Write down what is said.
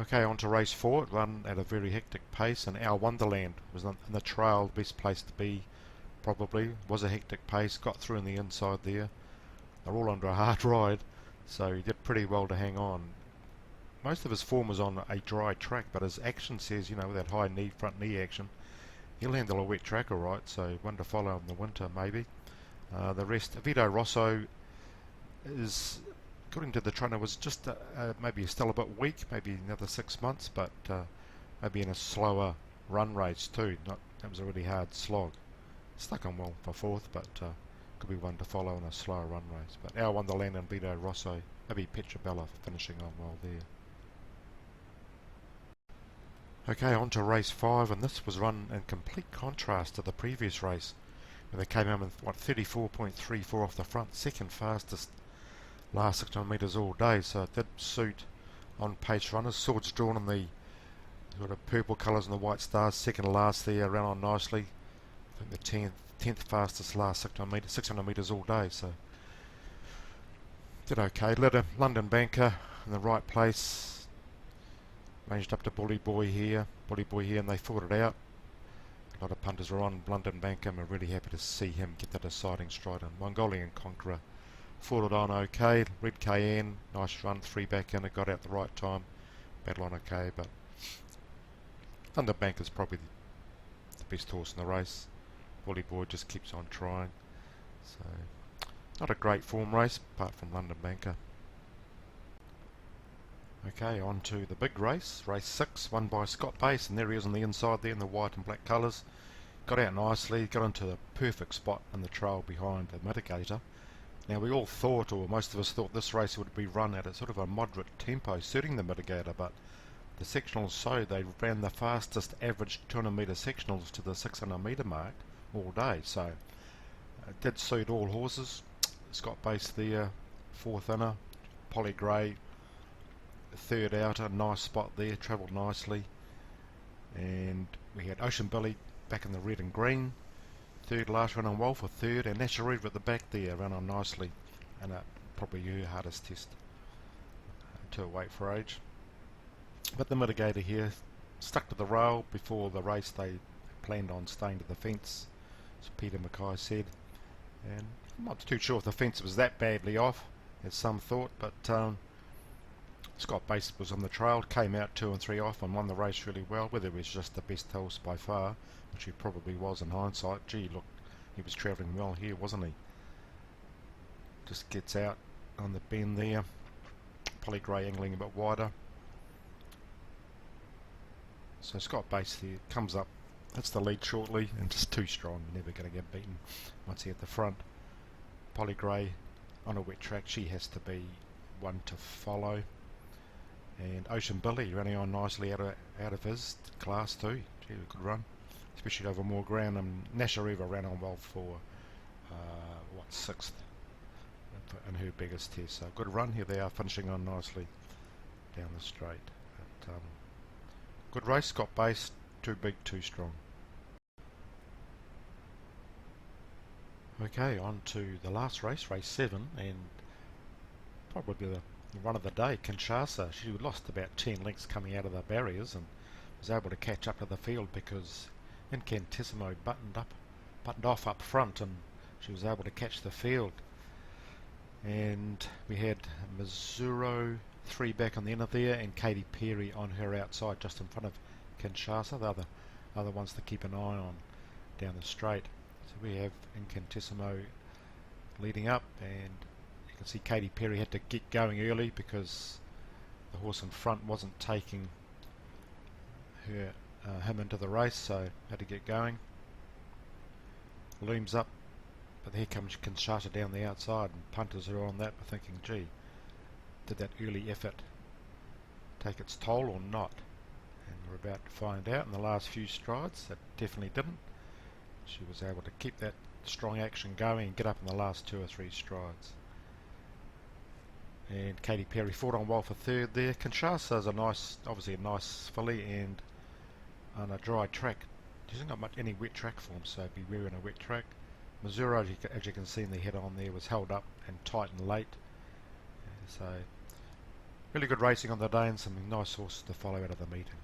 Okay, on to race 4. It run at a very hectic pace, and Our Wonderland was in the trail, best place to be, probably. Was a hectic pace, got through in the inside there. They're all under a hard ride, so he did pretty well to hang on. Most of his form was on a dry track, but his action says, with that high knee, front knee action, he'll handle a wet track alright, so one to follow in the winter maybe. The rest, Vito Rosso is, according to the trainer, was just maybe still a bit weak, maybe another 6 months, but maybe in a slower run race too. That was a really hard slog. Stuck on well for fourth, but could be one to follow in a slower run race. But Our Wonderland and Vito Rosso, maybe Petrabella finishing on well there. Okay, on to race 5, and this was run in complete contrast to the previous race, where they came in with 34.34 off the front, second fastest last 600 metres all day, so it did suit on pace runners. Swords drawn in the sort of purple colours and the white stars, second to last there, ran on nicely. I think the 10th fastest last 600 metres all day, so did okay. Led a London banker in the right place. Ranged up to Bully Boy here, and they fought it out. A lot of punters were on London Banker, and we're really happy to see him get the deciding stride. And Mongolian Conqueror fought it on okay. Red Cayenne, nice run, 3 back in, it got out the right time. Battle on okay, but London Banker's probably the best horse in the race. Bully Boy just keeps on trying. So, not a great form race, apart from London Banker. Okay, on to the big race, race 6, won by Scott Pace, and there he is on the inside there in the white and black colours. Got out nicely, got into the perfect spot in the trail behind the mitigator. Now we all thought, or most of us thought, this race would be run at a sort of a moderate tempo, suiting the mitigator, but the sectionals showed they ran the fastest average 200 metre sectionals to the 600 metre mark all day, so it did suit all horses. Scott Pace there, fourth inner, Polly Gray, third outer, nice spot there, travelled nicely. And we had Ocean Billy back in the red and green, third last, ran on well for third, and Nashareva at the back there ran on nicely, and probably her hardest test to wait for age. But the mitigator here stuck to the rail. Before the race they planned on staying to the fence, as Peter Mackay said, and I'm not too sure if the fence was that badly off as some thought, but Scott Pace was on the trail, came out 2 and 3 off and won the race really well. Whether he was just the best horse by far, which he probably was in hindsight. Gee, look, he was travelling well here, wasn't he? Just gets out on the bend there. Polly Gray angling a bit wider. So Scott Pace there comes up, hits the lead shortly, and just too strong. Never going to get beaten once he at the front. Polly Gray on a wet track, she has to be one to follow. And Ocean Billy running on nicely out of his class too. Gee, a good run, especially over more ground. And Nashareva ran on well for 6th in her biggest test. So good run here. They are finishing on nicely down the straight. But, good race. Scott Pace, too big, too strong. Okay, on to the last race, race 7, and probably the run of the day, Kinshasa. She lost about 10 lengths coming out of the barriers and was able to catch up to the field because Incantissimo buttoned off up front, and she was able to catch the field. And we had Missouro 3 back on the end of there, and Katy Perry on her outside just in front of Kinshasa, the other ones to keep an eye on down the straight. So we have Incantissimo leading up, and you can see Katy Perry had to get going early because the horse in front wasn't taking him into the race, so had to get going. Looms up, but here comes Kinshasa down the outside, and punters are on that are thinking, gee, did that early effort take its toll or not? And we're about to find out in the last few strides. That definitely didn't. She was able to keep that strong action going and get up in the last 2 or 3 strides. And Katy Perry fought on well for third there. Kinshasa is obviously a nice filly, and on a dry track. She hasn't got any wet track form, so beware in a wet track. Missouro, as you can see in the head on there, was held up and tight and late. So Really good racing on the day and some nice horses to follow out of the meeting.